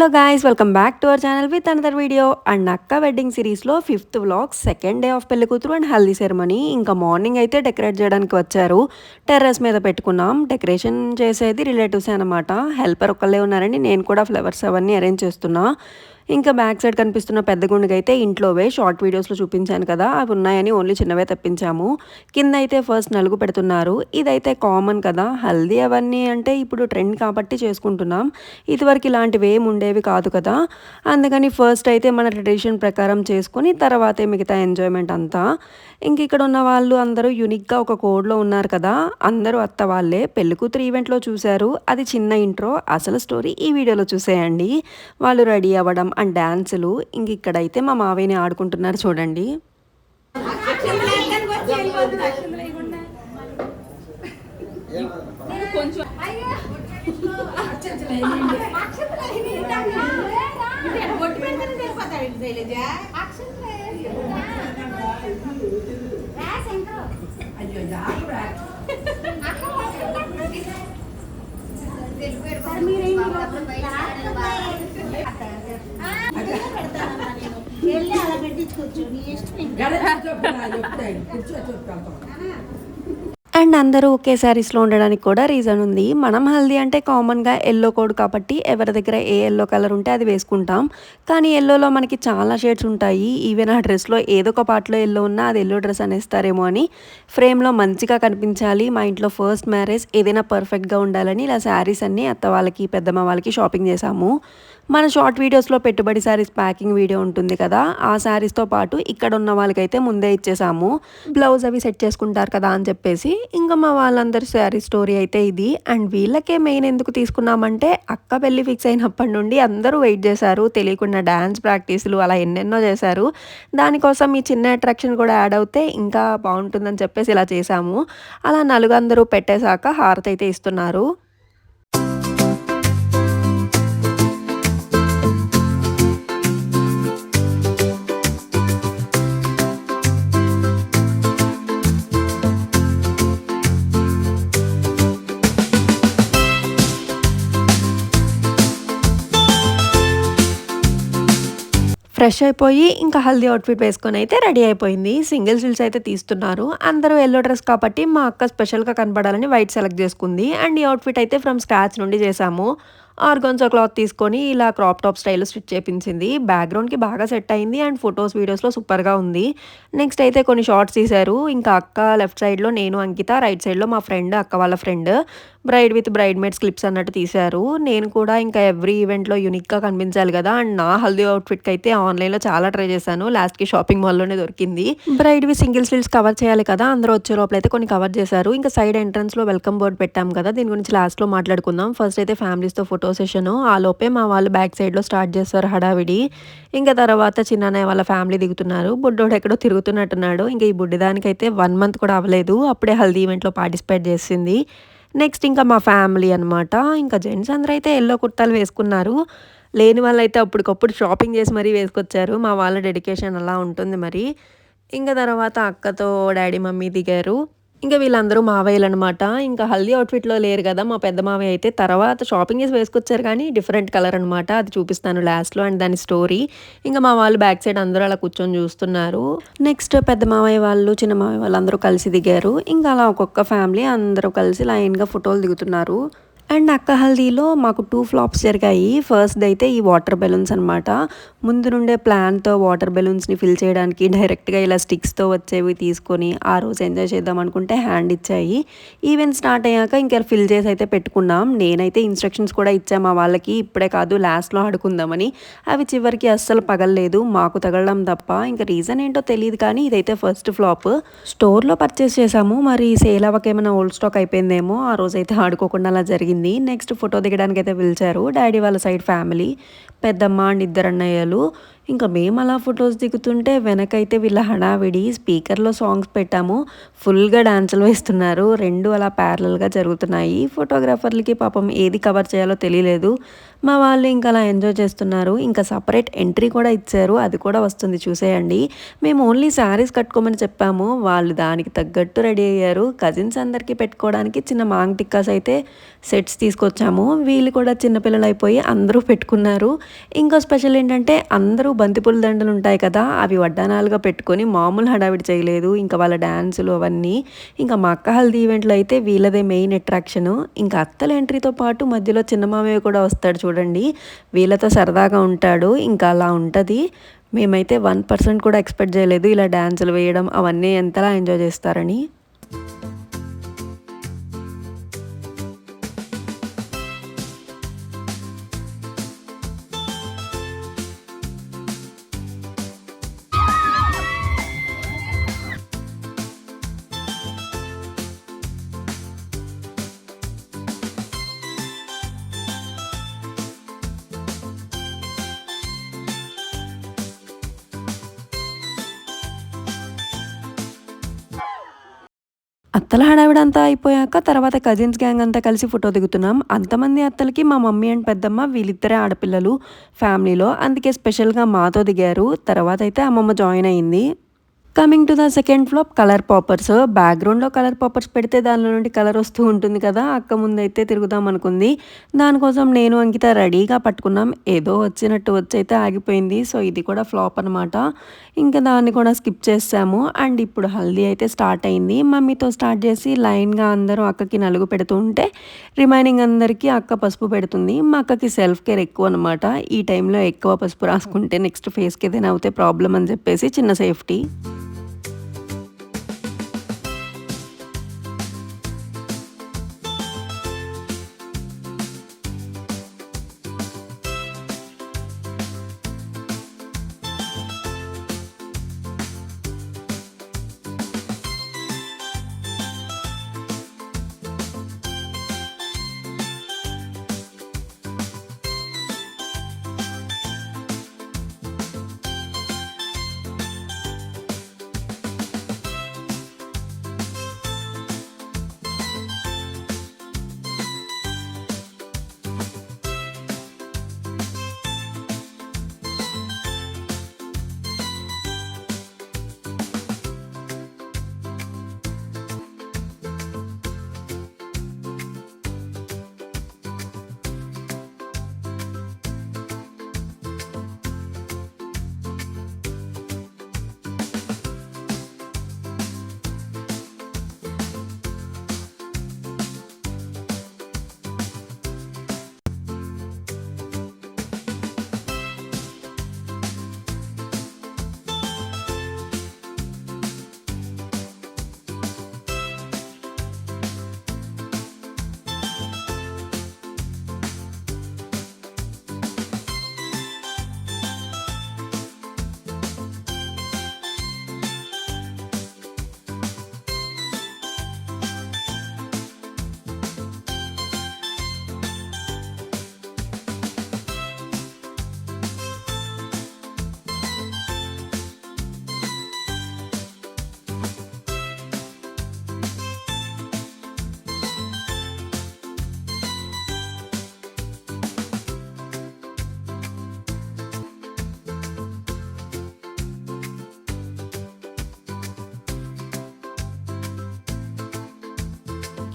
Hello guys, welcome back to our channel with another video. And అక్క wedding సిరీస్లో 5th vlog, second day of పెళ్లి కూతురు and haldi ceremony. ఇంకా morning అయితే decorate చేయడానికి వచ్చారు. టెర్రస్ మీద పెట్టుకున్నాం. డెకరేషన్ చేసేది రిలేటివ్స్ అనమాట. హెల్పర్ ఒక్కళ్ళే ఉన్నారండి. నేను కూడా ఫ్లవర్స్ అవన్నీ అరేంజ్ చేస్తున్నా. ఇంకా బ్యాక్ సైడ్ కనిపిస్తున్న పెద్ద గుండెకైతే ఇంట్లోవే షార్ట్ వీడియోస్లో చూపించాను కదా, అవి ఉన్నాయని ఓన్లీ చిన్నవే తెప్పించాము. కింద అయితే ఫస్ట్ నలుగు పెడుతున్నారు. ఇదైతే కామన్ కదా, హల్దీ అవన్నీ అంటే ఇప్పుడు ట్రెండ్ కాబట్టి చేసుకుంటున్నాం. ఇదివరకు ఇలాంటివి ఏమి ఉండేవి కాదు కదా, అందుకని ఫస్ట్ అయితే మన ట్రెడిషన్ ప్రకారం చేసుకొని తర్వాతే మిగతా ఎంజాయ్మెంట్ అంతా. ఇంక ఇక్కడ ఉన్న వాళ్ళు అందరూ యూనిక్గా ఒక కోడ్లో ఉన్నారు కదా, అందరూ అత్త వాళ్ళే. పెళ్ళికూతురు ఈవెంట్లో చూశారు, అది చిన్న ఇంట్రో. అసలు స్టోరీ ఈ వీడియోలో చూసేయండి. వాళ్ళు రెడీ అవ్వడం అండ్ డాన్సులు. ఇంక ఇక్కడైతే మా మావయ్యని ఆడుకుంటున్నారు చూడండి. అండ్ అందరూ ఒకే శారీస్లో ఉండడానికి కూడా రీజన్ ఉంది. మనం హల్దీ అంటే కామన్గా ఎల్లో కోడ్ కాబట్టి ఎవరి దగ్గర ఏ ఎల్లో కలర్ ఉంటే అది వేసుకుంటాం. కానీ ఎల్లోలో మనకి చాలా షేడ్స్ ఉంటాయి. ఈవెన్ ఆ డ్రెస్లో ఏదో ఒక పార్ట్లో ఎల్లో ఉన్నా అది ఎల్లో డ్రెస్ అనేస్తారేమో అని ఫ్రేమ్లో మంచిగా కనిపించాలి. మా ఇంట్లో ఫస్ట్ మ్యారేజ్, ఏదైనా పర్ఫెక్ట్గా ఉండాలని ఇలా శారీస్ అన్నీ అత్త వాళ్ళకి పెద్దమ్మ వాళ్ళకి షాపింగ్ చేశాము. మన షార్ట్ వీడియోస్లో పెట్టుబడి శారీస్ ప్యాకింగ్ వీడియో ఉంటుంది కదా, ఆ శారీస్తో పాటు ఇక్కడ ఉన్న వాళ్ళకైతే ముందే ఇచ్చేసాము. బ్లౌజ్ అవి సెట్ చేసుకుంటారు కదా అని చెప్పేసి. ఇంకా మా వాళ్ళందరి శారీ స్టోరీ అయితే ఇది. అండ్ వీళ్ళకే మెయిన్ ఎందుకు తీసుకున్నామంటే, అక్క పెళ్ళి ఫిక్స్ అయినప్పటి నుండి అందరూ వెయిట్ చేశారు. తెలియకుండా డ్యాన్స్ ప్రాక్టీసులు అలా ఎన్నెన్నో చేశారు. దానికోసం ఈ చిన్న అట్రాక్షన్ కూడా యాడ్ అవుతే ఇంకా బాగుంటుందని చెప్పేసి ఇలా చేశాము. అలా నలుగుందరూ పెట్టేశాక హారతి అయితే ఇస్తున్నారు. ఫ్రెష్ అయిపోయి ఇంకా హల్దీ అవుట్ఫిట్ వేసుకొని అయితే రెడీ అయిపోయింది. సింగిల్ సిల్స్ అయితే తీస్తున్నారు. అందరూ ఎల్లో డ్రెస్ కాబట్టి మా అక్క స్పెషల్గా కనపడాలని వైట్ సెలెక్ట్ చేసుకుంది. అండ్ ఈ అవుట్ఫిట్ అయితే ఫ్రమ్ స్క్రాచ్ నుండి చేసాము. ఆర్గన్జా క్లాత్ తీసుకొని ఇలా క్రాప్ టాప్ స్టైల్లో స్టిచ్ చేపించింది. బ్యాక్గ్రౌండ్కి బాగా సెట్ అయింది. అండ్ ఫొటోస్ వీడియోస్లో సూపర్గా ఉంది. నెక్స్ట్ అయితే కొన్ని షార్ట్స్ తీశారు. ఇంకా అక్క లెఫ్ట్ సైడ్లో నేను, అంకిత రైట్ సైడ్లో మా ఫ్రెండ్, అక్క వాళ్ళ friend. Braid with braid maids clips అన్నట్టు తీశారు. నేను కూడా ఇంకా ఎవ్రీ ఈవెంట్లో యూనిక్గా కనిపించాలి కదా, అండ్ నా హల్దీ అవుట్ఫిట్కి అయితే ఆన్లైన్లో చాలా ట్రై చేశాను. లాస్ట్కి షాపింగ్ మాల్లోనే దొరికింది. బ్రైడ్వి సింగిల్ స్లిల్స్ కవర్ చేయాలి కదా, అందరూ వచ్చే లోపల అయితే కొన్ని కవర్ చేశారు. ఇంకా సైడ్ ఎంట్రన్స్లో వెల్కమ్ బోర్డ్ పెట్టాం కదా, దీని గురించి లాస్ట్లో మాట్లాడుకుందాం. ఫస్ట్ అయితే ఫ్యామిలీస్తో ఫోటో సెషన్. ఆ లోపే మా వాళ్ళు బ్యాక్ సైడ్లో స్టార్ట్ చేస్తారు హడావిడి. ఇంకా తర్వాత చిన్నన్నయ్య వాళ్ళ ఫ్యామిలీ దిగుతున్నారు. బుడ్డోడు ఎక్కడో తిరుగుతున్నట్టున్నాడు. ఇంకా ఈ బుడ్డిదానికైతే 1 month కూడా అవ్వలేదు, అప్పుడే హల్దీ ఈవెంట్లో పార్టిసిపేట్ చేసింది. నెక్స్ట్ ఇంకా మా ఫ్యామిలీ అనమాట. ఇంకా జెంట్స్ అందరూ అయితే ఎల్లో కుర్తాలు వేసుకున్నారు. లేని వాళ్ళైతే అప్పటికప్పుడు షాపింగ్ చేసి మరీ వేసుకొచ్చారు. మా వాళ్ళ డెడికేషన్ అలా ఉంటుంది మరి. ఇంకా తర్వాత అక్కతో డాడీ మమ్మీ దిగారు. ఇంకా వీళ్ళందరూ మావయ్యలు అనమాట. ఇంకా హల్దీ అవుట్ఫిట్లో లేరు కదా, మా పెద్ద మావయ్య అయితే తర్వాత షాపింగ్ చేసి వేసుకొచ్చారు కానీ డిఫరెంట్ కలర్ అనమాట. అది చూపిస్తాను లాస్ట్లో అండ్ దాని స్టోరీ. ఇంకా మా వాళ్ళు బ్యాక్ సైడ్ అందరూ అలా కూర్చొని చూస్తున్నారు. నెక్స్ట్ పెద్ద మావయ్య వాళ్ళు, చిన్న మావయ్య వాళ్ళు అందరూ కలిసి దిగారు. ఇంకా అలా ఒక్కొక్క ఫ్యామిలీ అందరూ కలిసి లైన్గా ఫోటోలు దిగుతున్నారు. అండ్ అక్క హల్దీలో మాకు 2 ఫ్లాప్స్ జరిగాయి. ఫస్ట్ అయితే ఈ వాటర్ బెలూన్స్ అనమాట. ముందు నుండే ప్లాన్తో వాటర్ బెలూన్స్ని ఫిల్ చేయడానికి డైరెక్ట్గా ఇలా స్టిక్స్తో వచ్చేవి తీసుకొని ఆ రోజు ఎంజాయ్ చేద్దాం అనుకుంటే హ్యాండ్ ఇచ్చాయి. ఈవెంట్ స్టార్ట్ అయ్యాక ఇంకా ఫిల్ చేసి అయితే పెట్టుకున్నాం. నేనైతే ఇన్స్ట్రక్షన్స్ కూడా ఇచ్చాము మా వాళ్ళకి, ఇప్పుడే కాదు లాస్ట్లో ఆడుకుందామని. అవి చివరికి అస్సలు పగలలేదు, మాకు తగలడం తప్ప. ఇంకా రీజన్ ఏంటో తెలియదు కానీ ఇదైతే ఫస్ట్ ఫ్లాప్. స్టోర్లో పర్చేస్ చేసాము, మరి సేల్ అవ్వక ఏమైనా ఓల్డ్ స్టాక్ అయిపోయిందేమో. ఆ రోజు అయితే ఆడుకోకుండా అలా జరిగింది. నెక్స్ట్ ఫోటో దిగడానికి అయితే పిలిచారు డాడీ వాళ్ళ సైడ్ ఫ్యామిలీ, పెద్దమ్మ అండ్ 2 అన్నయ్యలు. ఇంకా మేము అలా ఫొటోస్ దిగుతుంటే వెనకైతే వీళ్ళ హడావిడి స్పీకర్‌లో సాంగ్స్ పెట్టాము. ఫుల్‌గా డాన్సులు వేస్తున్నారు. 2 అలా ప్యారలల్‌గా జరుగుతున్నాయి. ఫోటోగ్రాఫర్‌లకి పాపం ఏది కవర్ చేయాలో తెలియలేదు. మా వాళ్ళు ఇంకా అలా ఎంజాయ్ చేస్తున్నారు. ఇంకా సెపరేట్ ఎంట్రీ కూడా ఇచ్చారు. అది కూడా వస్తుంది చూసేయండి. మేము ఓన్లీ శారీస్ కట్టుకోమని చెప్పాము. వాళ్ళు దానికి తగ్గట్టు రెడీ అయ్యారు. కజిన్స్ అందరికీ పెట్టుకోవడానికి చిన్న మాంగ్ టిక్కాస్ అయితే సెట్స్ తీసుకొచ్చాము. వీళ్ళు కూడా చిన్న పిల్లలైపోయి అందరూ పెట్టుకున్నారు. ఇంకో స్పెషల్ ఏంటంటే అందరూ బంతిపూల దండలు ఉంటాయి కదా! అవి వడ్డానాలుగా పెట్టుకొని మామూలు హడావిడి చేయలేదు. ఇంకా వాళ్ళ డాన్సులు అవన్నీ. ఇంకా మా అక్క హల్దీ ఈవెంట్‌లో అయితే వీళ్ళదే మెయిన్ అట్రాక్షను. ఇంకా అత్తల ఎంట్రీతో పాటు మధ్యలో చిన్న మామయ్య కూడా వస్తాడు చూడండి. వీళ్ళతో సరదాగా ఉంటాడు. ఇంకా అలా ఉంటది. మేమైతే 1% కూడా ఎక్స్‌పెక్ట్ చేయలేదు ఇలా డాన్సులు వేయడం అవన్నీ ఎంతలా ఎంజాయ్ చేస్తారని. అత్తల హడావిడంతా అయిపోయాక తర్వాత కజిన్స్ గ్యాంగ్ అంతా కలిసి ఫోటో దిగుతున్నాం. అంతమంది అత్తలకి మా మమ్మీ అండ్ పెద్దమ్మ వీళ్ళిద్దరే ఆడపిల్లలు ఫ్యామిలీలో. అందుకే స్పెషల్‌గా మాతో దిగారు. తర్వాతయితే అమ్మమ్మ జాయిన్ అయింది. Coming to the second flop colour poppers. బ్యాక్‌గ్రౌండ్‌లో కలర్ పాపర్స్ పెడితే దానిలో నుండి కలర్ వస్తూ ఉంటుంది కదా! అక్క ముందైతే తిరుగుదాం అనుకుంది. దానికోసం నేను, అంకిత రెడీగా పట్టుకున్నాం. ఏదో వచ్చినట్టు వచ్చైతే ఆగిపోయింది. సో, ఇది కూడా ఫ్లాప్ అనమాట. ఇంకా దాన్ని కూడా స్కిప్ చేసాము. అండ్ ఇప్పుడు హల్దీ అయితే స్టార్ట్ అయింది. మమ్మీతో స్టార్ట్ చేసి లైన్‌గా అందరూ అక్కకి నలుగు పెడుతూ ఉంటే రిమైనింగ్ అందరికీ అక్క పసుపు పెడుతుంది. మా అక్కకి సెల్ఫ్ కేర్ ఎక్కువనమాట. ఈ టైంలో ఎక్కువ పసుపు రాసుకుంటే నెక్స్ట్ ఫేస్‌కి ఏదైనా అవుతే ప్రాబ్లమ్ అని చెప్పేసి చిన్న సేఫ్టీ.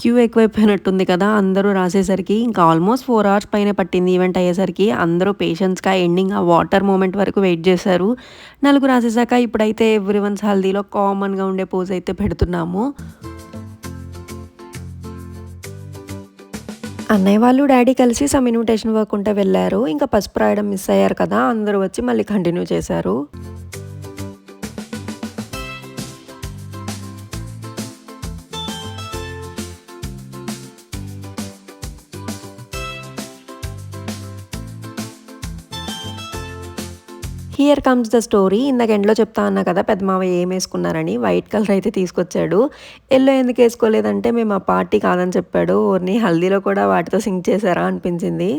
క్యూ ఎక్కువైపోయినట్టుంది కదా! అందరూ రాసేసరికి. ఇంకా ఆల్మోస్ట్ 4 అవర్స్ పైనే పట్టింది ఈవెంట్ అయ్యేసరికి. అందరూ పేషెన్స్‌గా ఎండింగ్ ఆ వాటర్ మూమెంట్ వరకు వెయిట్ చేశారు. నలుగు రాసేసాక ఇప్పుడైతే ఎవ్రీవన్స్ హల్దీలో కామన్‌గా ఉండే పోజ్ అయితే పెడుతున్నాము. అన్నయ్య వాళ్ళు, డ్యాడీ కలిసి సమ్ ఇన్విటేషన్ వర్క్ ఉంటే వెళ్లారు. ఇంకా పసుపు రాయడం మిస్ అయ్యారు కదా! అందరూ వచ్చి మళ్ళీ కంటిన్యూ చేశారు. Here comes the story. ఇందాక ఎండ్‌లో చెప్తా అన్నా కదా! పెద్ద మావయ్య ఏమేసుకున్నారని. వైట్ కలర్ అయితే తీసుకొచ్చాడు. యెల్లో ఎందుకేసుకోలేదంటే మేము ఆ పార్టీ కాదని చెప్పాడు. ఓర్ని హల్దీలో కూడా వాటితో సింక్ చేశారా అనిపించింది.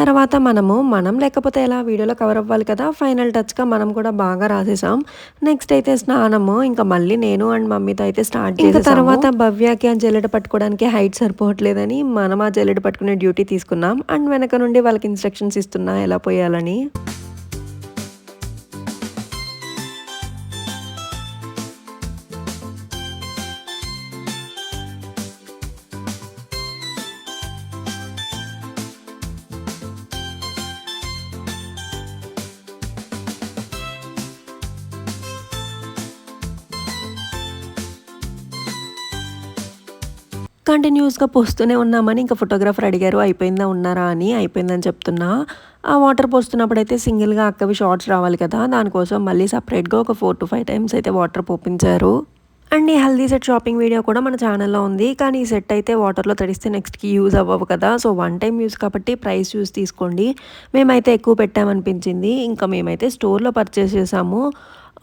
తర్వాత మనం లేకపోతే ఎలా వీడియోలో కవర్ అవ్వాలి కదా! ఫైనల్ టచ్‌గా మనం కూడా బాగా రాసేసాం. నెక్స్ట్ అయితే స్నానము ఇంకా మళ్ళీ నేను అండ్ మమ్మీతో అయితే స్టార్ట్ చేసేసాము. ఇంకా తర్వాత భవ్యకి ఆ జల్లెడ పట్టుకోవడానికి హైట్ సరిపోవట్లేదని మనం ఆ జల్లెడ పట్టుకునే డ్యూటీ తీసుకున్నాం. అండ్ వెనక నుండి వాళ్ళకి ఇన్‌స్ట్రక్షన్స్ ఇస్తున్నా ఎలా పోయాలని. కంటిన్యూస్‌గా పోస్తూనే ఉన్నామని ఇంకా ఫోటోగ్రాఫర్ అడిగారు అయిపోయిందా ఉన్నారా అని. అయిపోయిందని చెప్తున్నా. ఆ వాటర్ పోస్తున్నప్పుడైతే సింగిల్‌గా అక్కవి షార్ట్స్ రావాలి కదా! దానికోసం మళ్ళీ సెపరేట్‌గా ఒక 4-5 టైమ్స్ అయితే వాటర్ పోపించారు. అండ్ ఈ హల్దీ సెట్ షాపింగ్ వీడియో కూడా మన ఛానల్‌లో ఉంది. కానీ ఈ సెట్ అయితే వాటర్‌లో తడిస్తే నెక్స్ట్‌కి యూజ్ అవ్వవు కదా! సో, వన్ టైమ్ యూజ్ కాబట్టి ప్రైస్ చూసి తీసుకోండి. మేమైతే ఎక్కువ పెట్టామనిపించింది. ఇంకా మేమైతే స్టోర్‌లో పర్చేస్ చేసాము.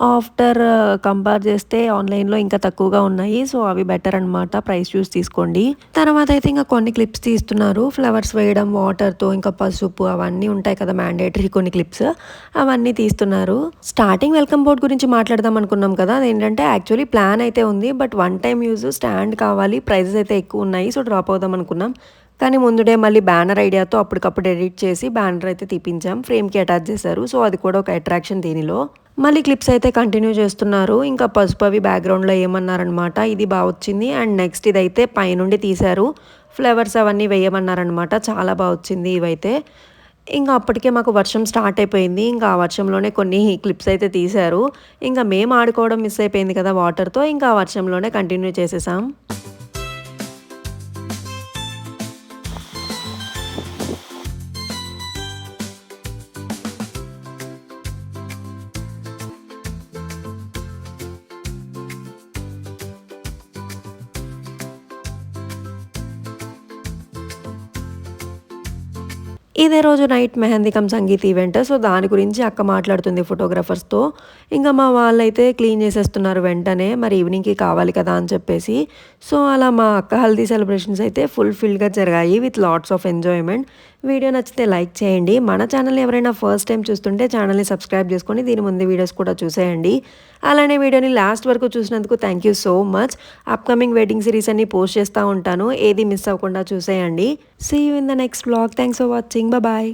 ఆఫ్టర్ కంపేర్ చేస్తే ఆన్‌లైన్‌లో ఇంకా తక్కువగా ఉన్నాయి. సో, అవి బెటర్ అనమాట. ప్రైస్ చూసి తీసుకోండి. తర్వాత అయితే ఇంకా కొన్ని క్లిప్స్ తీస్తున్నారు. ఫ్లవర్స్ వేయడం వాటర్‌తో ఇంకా పసుపు అవన్నీ ఉంటాయి కదా! మ్యాండేటరీ కొన్ని క్లిప్స్ అవన్నీ తీస్తున్నారు. స్టార్టింగ్ వెల్కమ్ బోర్డ్ గురించి మాట్లాడదాం అనుకున్నాం కదా! అదేంటంటే యాక్చువల్లీ ప్లాన్ అయితే ఉంది. But one time use stand కావాలి. ప్రైజెస్ అయితే ఎక్కువ ఉన్నాయి. సో, డ్రాప్ అవుదాం అనుకున్నాం. కానీ ముందు డే మళ్ళీ బ్యానర్ ఐడియాతో అప్పటికప్పుడు ఎడిట్ చేసి బ్యానర్ అయితే తీపించాం. ఫ్రేమ్‌కి అటాచ్ చేశారు. సో, అది కూడా ఒక అట్రాక్షన్ దీనిలో. మళ్ళీ క్లిప్స్ అయితే కంటిన్యూ చేస్తున్నారు. ఇంకా పసుపు అవి బ్యాక్‌గ్రౌండ్‌లో ఏమన్నారనమాట. ఇది బా వచ్చింది. అండ్ నెక్స్ట్ ఇదైతే పైనుండి తీశారు. ఫ్లవర్స్ అవన్నీ వేయమన్నారనమాట. చాలా బా వచ్చింది ఇవైతే. ఇంకా అప్పటికే మాకు వర్షం స్టార్ట్ అయిపోయింది. ఇంకా ఆ వర్షంలోనే కొన్ని క్లిప్స్ అయితే తీశారు. ఇంకా మేము ఆడుకోవడం మిస్ అయిపోయింది కదా వాటర్‌తో. ఇంకా ఆ వర్షంలోనే కంటిన్యూ చేసేసాం. ఇదే రోజు night mehndi come sangeet event. So, దాని గురించి అక్క మాట్లాడుతుంది ఫోటోగ్రాఫర్స్‌తో. ఇంకా మా వాళ్ళైతే క్లీన్ చేసేస్తున్నారు వెంటనే. మరి ఈవినింగ్‌కి కావాలి కదా అని చెప్పేసి. సో, అలా మా అక్క హల్దీ సెలబ్రేషన్స్ అయితే ఫుల్‌ఫిల్‌గా జరిగాయి with lots of enjoyment. Video నచ్చితే లైక్ చేయండి. మన ఛానల్‌ని ఎవరైనా ఫస్ట్ టైం చూస్తుంటే ఛానల్‌ని సబ్స్క్రైబ్ చేసుకొని దీని ముందు వీడియోస్ కూడా చూసేయండి. అలానే వీడియోని లాస్ట్ వరకు చూసినందుకు thank you so much. Upcoming wedding series అన్ని పోస్ట్ చేస్తా ఉంటాను. ఏది మిస్ అవ్వకుండా చూసేయండి. See you in the next vlog. Thanks for watching. Bye.